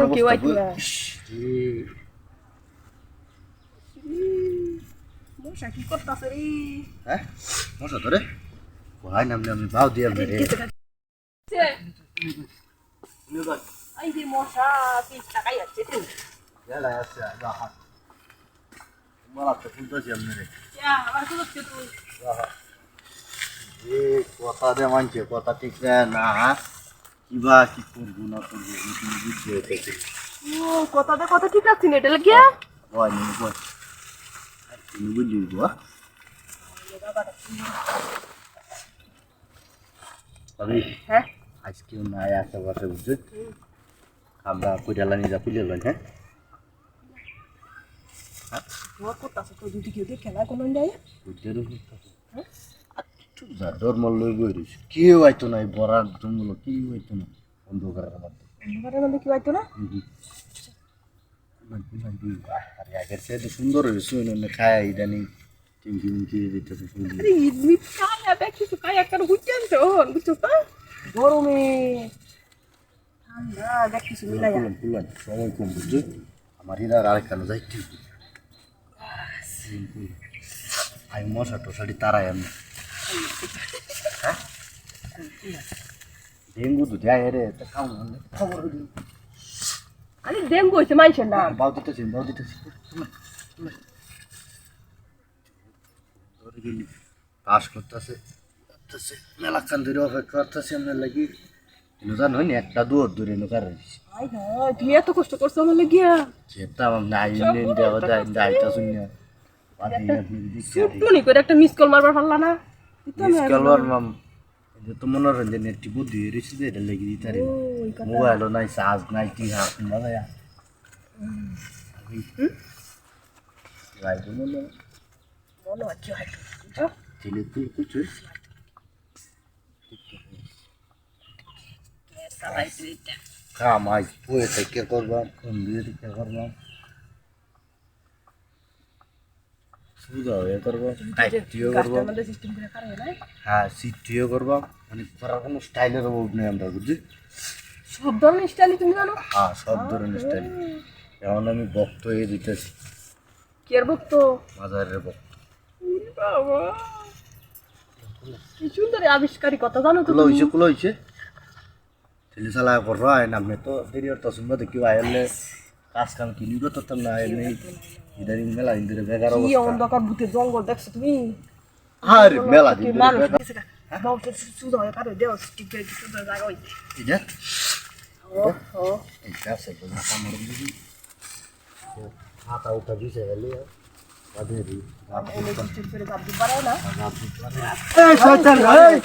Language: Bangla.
কেউ আইতো না মশা কি করতাছে রে হ্যাঁ মশা ধরে ভাই নামলে আমি ভাও দিয়ে মেরে আই যে মশা কি টাকাই আছে তুই এলা আছে রাহা মালা তো ফুলতেছি আমি রে আবার কি করছিস তুই রাহা এ কথা দে মানছে কথা ঠিক না কিবা কি করবো না করবো তুমি বুঝতে পেরেছি ও কথা ঠিক আছে না এটা লাগিয়া ভয় নেই ভয় তুমি বুঝলি গো আমি হ্যাঁ আজকে না আসতে বসে বুঝছি আমরা কুইডালা নিয়ে যা পুলিয়ে লই হ্যাঁ তোমার করতাছে তো যদি কেউ দেখে না কোনো যায় কুইডারও হ্যাঁ একটু যা ধর্ম লই বইরিস কেউ আইতো না এই বড় জঙ্গল কেউ আইতো না অন্ধকারের মধ্যে অন্ধকারের মধ্যে কি আইতো না আরে আগের চেয়ে সুন্দর হয়েছে অন্য খায় ইদানিং টিঙ্কি মিঙ্কি দিতেছে সুন্দর আরে ইদমি কায়া দেখছিস কায়া একটা হুইতেন তো বুঝছো তো গরমে ঠান্ডা দেখছিস মিলাইয়া পুলান সময় কম বুঝছো আমার হিরা আর আরেকখানে যাইতে আমি মশা টশাটি তারাই আমি হ্যাঁ ডেঙ্গু তো দেয় রে তা খাও না খবর দিন আরে ডেঙ্গু হইছে মানুষের নাম বাউ দিতেছি পাস করতেছে মেলা কান ধরে অপেক্ষা করতেছে আপনার লাগি জানো নি একটা দুয়ার ধরে নৌকার রয়েছে আই হ্যাঁ তুই এত কষ্ট করছো আমার লাগিয়া সেটা আমার নাই দেওয়া যায় যাইতা শুনিয়া টুনি করে একটা মিস কল মারবার পারলা না কালবার মাম যে তো মনোরঞ্জন একটি বুদ্ধি রয়েছে যে এটা লেগে দিতে পারি মোবাইলও নাই চার্জ নাই কি হাত মজা রাইড মনে মনে হচ্ছে হয়তো ছেলে তুই কিছু কামাই পুয়ে থেকে করবাম কোন দিয়ে থেকে করবাম সুবিধা হয়ে করবো টাইটিও করবো সিস্টেম করে পারে না হ্যাঁ সিটিও করবো মানে করার কোনো স্টাইলের অভাব নেই আমরা বুঝছি সব ধরনের স্টাইলই তুমি জানো হ্যাঁ সব ধরনের স্টাইল যেমন আমি ভক্ত হয়ে দিতেছি কি আর ভক্ত বাজারের ভক্ত বাবা কি সুন্দর আবিষ্কারী কথা জানো তো কুলো হয়েছে ছেলে চালা করবো আয় নামে তো দেরি হতো শুনবো তো কেউ আয়লে কাজ কাম কিনি করতাম না এমনি ইদানিং মেলা দিন ধরে বেকার কি অবস্থা অন্ধকার ভূতের জঙ্গল দেখছো তুমি আরে মেলা দিন ধরে মানুষ বেকার বাবু সুদা হয়ে পারে দেও ঠিক করে সুদা জায়গা হইছে এটা ও ও এটা আছে তো আমার বুঝি হাতা উঠা দিছে গেলে বাদে দি এই সিস্টেম করে গাব দি পারে না এই শয়তান এই